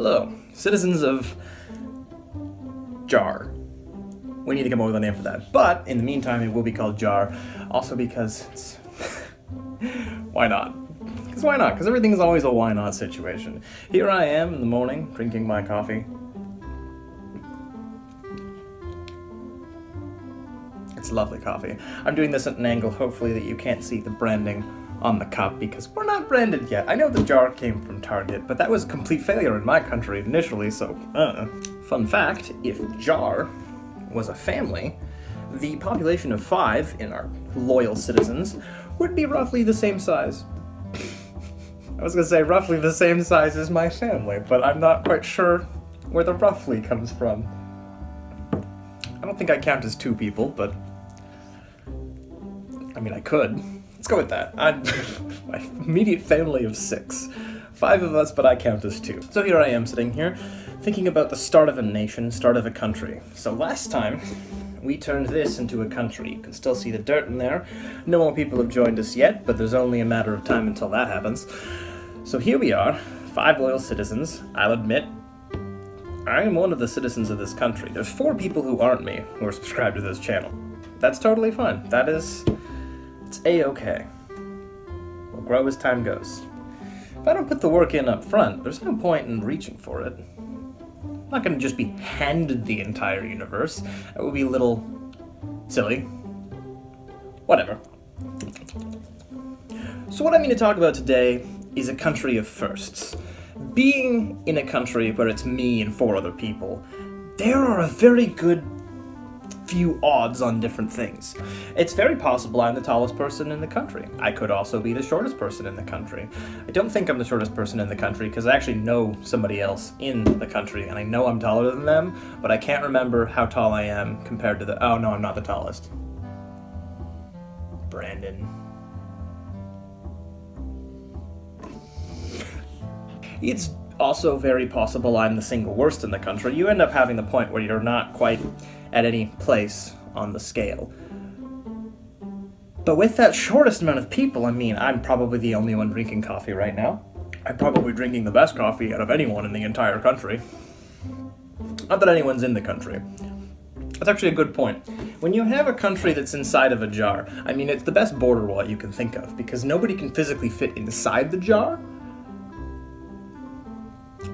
Hello, citizens of Jar. We need to come up with a name for that. But, in the meantime, it will be called Jar. Also because it's... Why not? Because why not? Because everything is always a why not situation. Here I am in the morning, drinking my coffee. It's lovely coffee. I'm doing this at an angle, hopefully, that you can't see the branding on the cup, because we're not branded yet. I know the jar came from Target, but that was a complete failure in my country initially, so Fun fact, if Jar was a family, the population of 5 in our loyal citizens would be roughly the same size. I was gonna say roughly the same size as my family, but I'm not quite sure where the roughly comes from. I don't think I count as 2 people, but I mean, I could. Let's go with that. My immediate family of 6. 5 of us, but I count as 2. So here I am sitting here, thinking about the start of a nation, start of a country. So last time, we turned this into a country. You can still see the dirt in there. No more people have joined us yet, but there's only a matter of time until that happens. So here we are, 5 loyal citizens. I'll admit, I am one of the citizens of this country. There's 4 people who aren't me, who are subscribed to this channel. That's totally fine. It's A-okay. We'll grow as time goes. If I don't put the work in up front, there's no point in reaching for it. I'm not going to just be handed the entire universe. That would be a little silly. Whatever. So what I'm going to talk about today is a country of firsts. Being in a country where it's me and 4 other people, there are a very good few odds on different things. It's very possible I'm the tallest person in the country. I could also be the shortest person in the country. I don't think I'm the shortest person in the country because I actually know somebody else in the country and I know I'm taller than them, but I can't remember how tall I am compared to oh no, I'm not the tallest. Brandon. It's also very possible I'm the single worst in the country. You end up having the point where you're not quite at any place on the scale. But with that shortest amount of people, I mean, I'm probably the only one drinking coffee right now. I'm probably drinking the best coffee out of anyone in the entire country. Not that anyone's in the country. That's actually a good point. When you have a country that's inside of a jar, I mean, it's the best border wall you can think of, because nobody can physically fit inside the jar.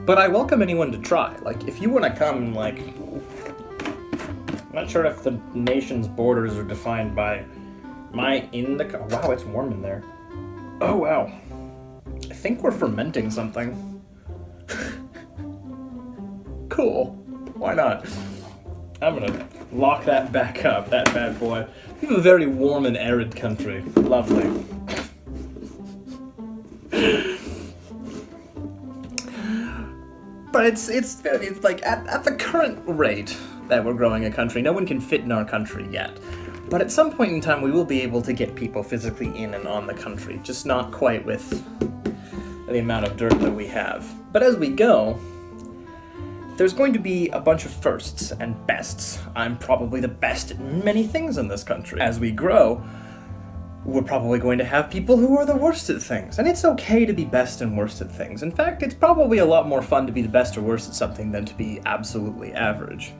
But I welcome anyone to try. Like, if you want to come, like... I'm not sure if the nation's borders are defined by... Am I in the... Wow, it's warm in there. Oh, wow. I think we're fermenting something. Cool. Why not? I'm gonna lock that back up, that bad boy. We have a very warm and arid country. Lovely. But it's like at the current rate that we're growing a country, no one can fit in our country yet. But at some point in time, we will be able to get people physically in and on the country, just not quite with the amount of dirt that we have. But as we go, there's going to be a bunch of firsts and bests. I'm probably the best at many things in this country. As we grow, we're probably going to have people who are the worst at things. And it's okay to be best and worst at things. In fact, it's probably a lot more fun to be the best or worst at something than to be absolutely average.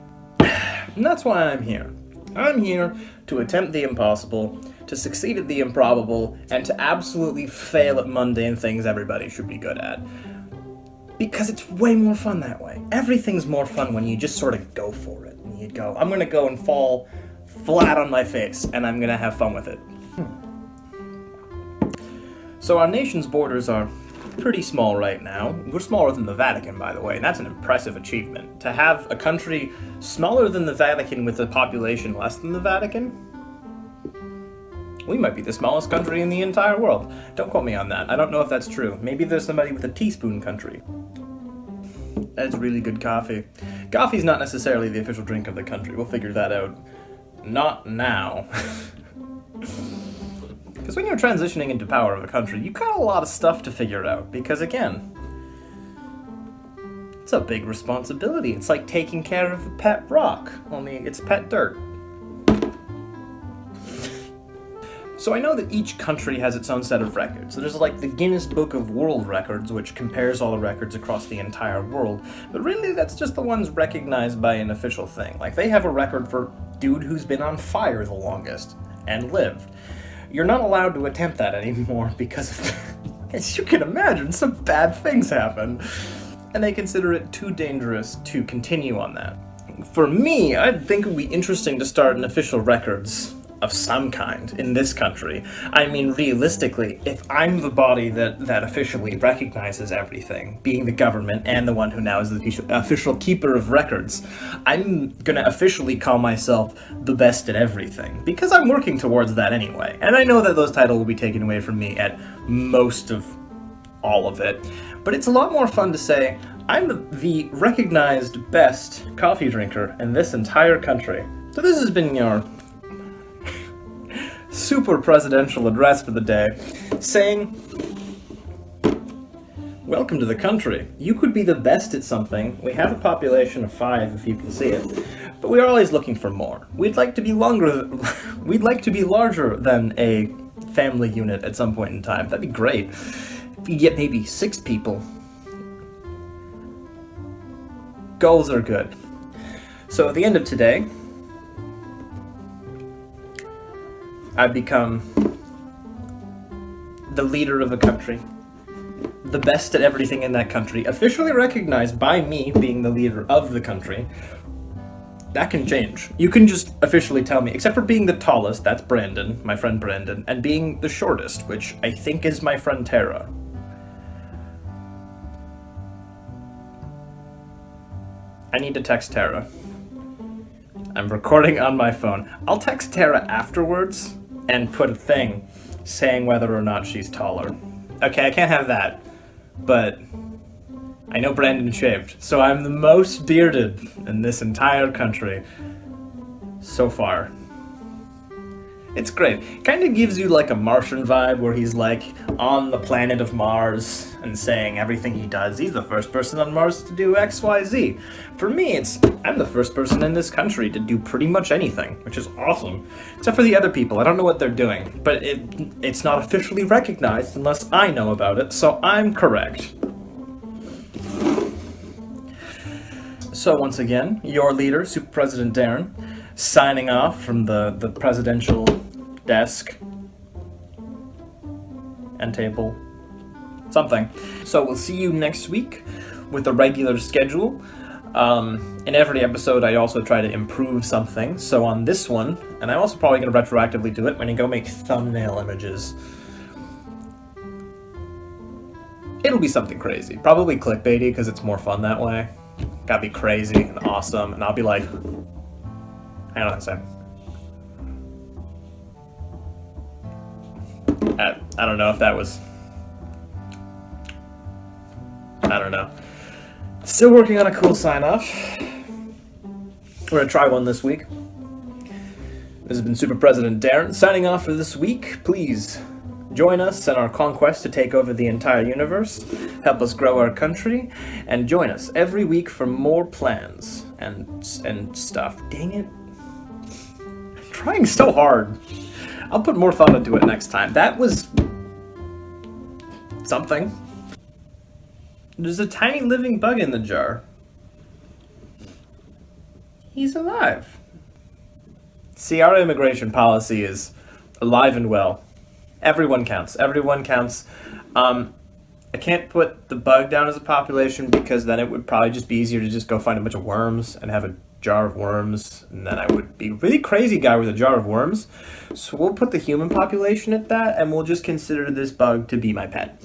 And that's why I'm here. I'm here to attempt the impossible, to succeed at the improbable, and to absolutely fail at mundane things everybody should be good at. Because it's way more fun that way. Everything's more fun when you just sort of go for it. And you go, I'm gonna go and fall flat on my face, and I'm gonna have fun with it. So our nation's borders are pretty small right now. We're smaller than the Vatican, by the way, and that's an impressive achievement. To have a country smaller than the Vatican with a population less than the Vatican, we might be the smallest country in the entire world. Don't quote me on that. I don't know if that's true. Maybe there's somebody with a teaspoon country. That's really good coffee. Coffee's not necessarily the official drink of the country. We'll figure that out. Not now. Because when you're transitioning into power of a country, you've got a lot of stuff to figure out. Because again, it's a big responsibility. It's like taking care of a pet rock, only it's pet dirt. So I know that each country has its own set of records. There's like the Guinness Book of World Records, which compares all the records across the entire world, but really that's just the ones recognized by an official thing. Like they have a record for dude who's been on fire the longest and lived. You're not allowed to attempt that anymore because, as you can imagine, some bad things happen, and they consider it too dangerous to continue on that. For me, I think it would be interesting to start an official records of some kind in this country. I mean, realistically, if I'm the body that officially recognizes everything, being the government and the one who now is the official keeper of records, I'm gonna officially call myself the best at everything, because I'm working towards that anyway. And I know that those titles will be taken away from me at most of all of it, but it's a lot more fun to say, I'm the recognized best coffee drinker in this entire country. So this has been your super presidential address for the day, saying, welcome to the country. You could be the best at something. We have a population of 5 if you can see it, but we're always looking for more. We'd like to be we'd like to be larger than a family unit at some point in time. That'd be great. If you get maybe 6 people. Goals are good. So at the end of today, I've become the leader of a country, the best at everything in that country, officially recognized by me being the leader of the country. That can change. You can just officially tell me, except for being the tallest, that's Brandon, my friend Brandon, and being the shortest, which I think is my friend Tara. I need to text Tara. I'm recording on my phone. I'll text Tara afterwards and put a thing saying whether or not she's taller. Okay, I can't have that, but I know Brandon shaved, so I'm the most bearded in this entire country so far. It's great. Kind of gives you like a Martian vibe where he's like on the planet of Mars and saying everything he does. He's the first person on Mars to do X, Y, Z. For me, I'm the first person in this country to do pretty much anything, which is awesome. Except for the other people. I don't know what they're doing, but it's not officially recognized unless I know about it, so I'm correct. So once again, your leader, Super President Deron, signing off from the presidential desk and table, something. So we'll see you next week with a regular schedule. In every episode, I also try to improve something. So on this one, and I'm also probably going to retroactively do it when I go make thumbnail images. It'll be something crazy. Probably clickbaity because it's more fun that way. Gotta be crazy and awesome, and I'll be like, hang on a sec. I don't know if that was... I don't know. Still working on a cool sign-off. We're gonna try one this week. This has been Super President Deron signing off for this week. Please join us in our conquest to take over the entire universe, help us grow our country, and join us every week for more plans and stuff. Dang it. I'm trying so hard. I'll put more thought into it next time. That was something. There's a tiny living bug in the jar. He's alive. See, our immigration policy is alive and well. Everyone counts. Everyone counts. I can't put the bug down as a population because then it would probably just be easier to just go find a bunch of worms and have a jar of worms, and then I would be a really crazy guy with a jar of worms. So we'll put the human population at that, and we'll just consider this bug to be my pet.